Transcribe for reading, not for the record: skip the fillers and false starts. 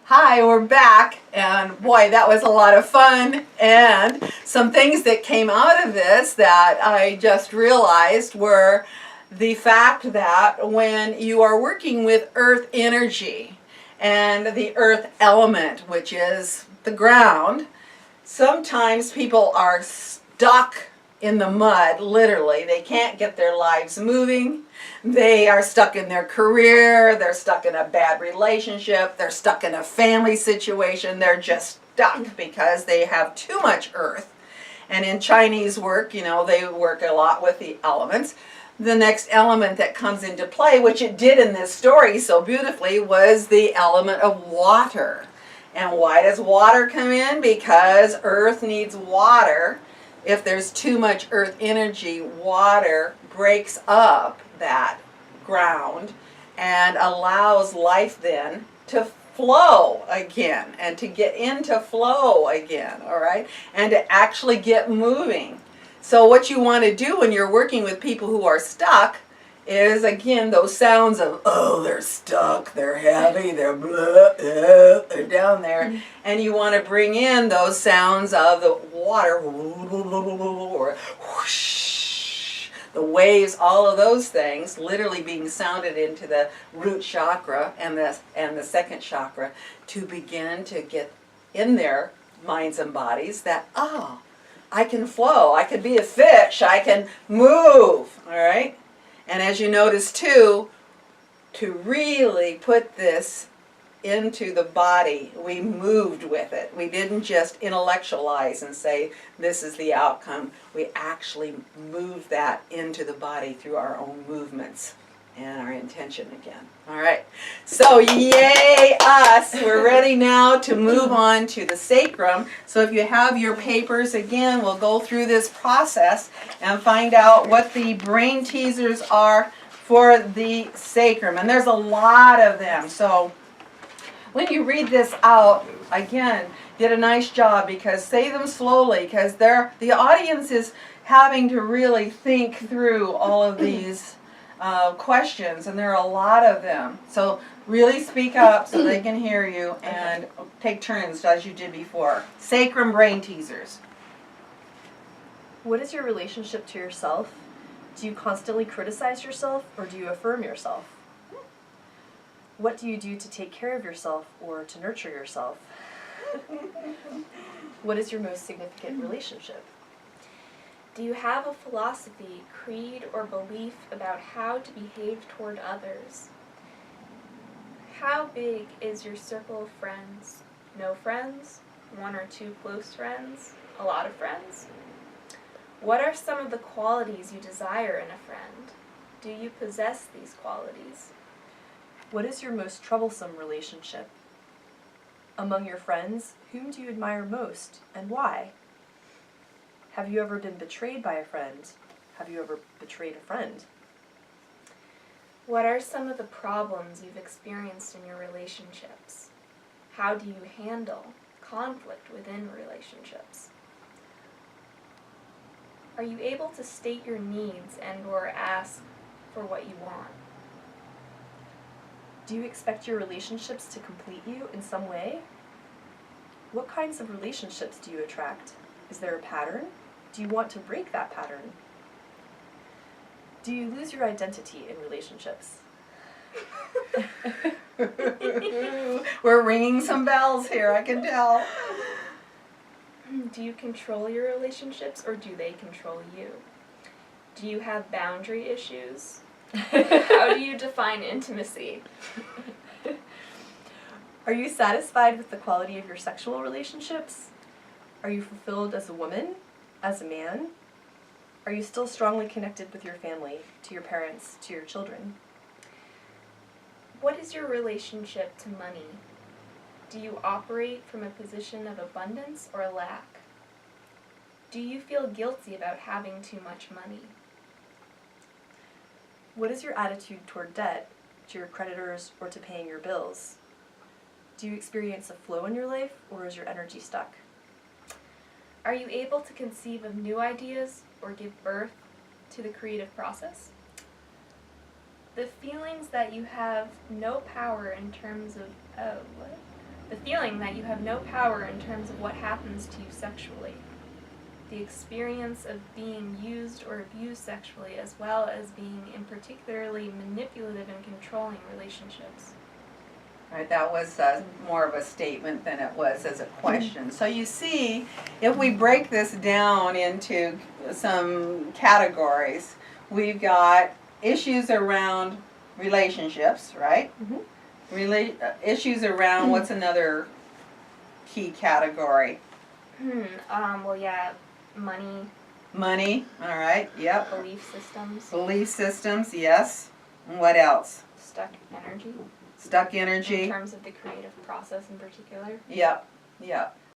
Hi, we're back, and boy, that was a lot of fun. And some things that came out of this that I just realized were the fact that when you are working with earth energy and the earth element, which is the ground, sometimes people are stuck in the mud, literally. They can't get their lives moving. They are stuck in their career. They're stuck in a bad relationship. They're stuck in a family situation. They're just stuck because they have too much earth. And in Chinese work, they work a lot with the elements. The next element that comes into play, which it did in this story so beautifully, was the element of water. And why does water come in? Because earth needs water. If there's too much earth energy, water breaks up that ground and allows life then to flow again and to get into flow again, all right? And to actually get moving. So what you want to do when you're working with people who are stuck is, again, those sounds of, oh, they're stuck, they're heavy, they're blah, they're down there. And you want to bring in those sounds of the water, or whoosh, the waves, all of those things literally being sounded into the root chakra and the second chakra to begin to get in their minds and bodies that, oh, I can flow, I can be a fish, I can move, all right? And as you notice too, to really put this into the body, we moved with it. We didn't just intellectualize and say, this is the outcome. We actually moved that into the body through our own movements and our intention again. All right. So yay us. We're ready now to move on to the sacrum. So if you have your papers, again, we'll go through this process and find out what the brain teasers are for the sacrum. And there's a lot of them. So when you read this out, again, did a nice job, because say them slowly, because the audience is having to really think through all of these questions, and there are a lot of them. So really speak up so they can hear you, and take turns as you did before. Sacrum brain teasers. What is your relationship to yourself? Do you constantly criticize yourself, or do you affirm yourself? What do you do to take care of yourself or to nurture yourself? What is your most significant relationship? Do you have a philosophy, creed, or belief about how to behave toward others? How big is your circle of friends? No friends? One or two close friends? A lot of friends? What are some of the qualities you desire in a friend? Do you possess these qualities? What is your most troublesome relationship? Among your friends, whom do you admire most, and why? Have you ever been betrayed by a friend? Have you ever betrayed a friend? What are some of the problems you've experienced in your relationships? How do you handle conflict within relationships? Are you able to state your needs and/or ask for what you want? Do you expect your relationships to complete you in some way? What kinds of relationships do you attract? Is there a pattern? Do you want to break that pattern? Do you lose your identity in relationships? We're ringing some bells here, I can tell. Do you control your relationships, or do they control you? Do you have boundary issues? How do you define intimacy? Are you satisfied with the quality of your sexual relationships? Are you fulfilled as a woman, as a man? Are you still strongly connected with your family, to your parents, to your children? What is your relationship to money? Do you operate from a position of abundance or lack? Do you feel guilty about having too much money? What is your attitude toward debt, to your creditors, or to paying your bills? Do you experience a flow in your life, or is your energy stuck? Are you able to conceive of new ideas or give birth to the creative process? The feelings that you have no power in terms of, The feeling that you have no power in terms of what happens to you sexually. The experience of being used or abused sexually, as well as being in particularly manipulative and controlling relationships. Right, that was more of a statement than it was as a question. So you see, if we break this down into some categories, we've got issues around relationships, right? Issues around, what's another key category? Well, yeah, money, Money, all right, yep. belief systems, Belief systems, yes. And what else? stuck energy. Stuck In energy, terms of the creative process in particular. yep, yep.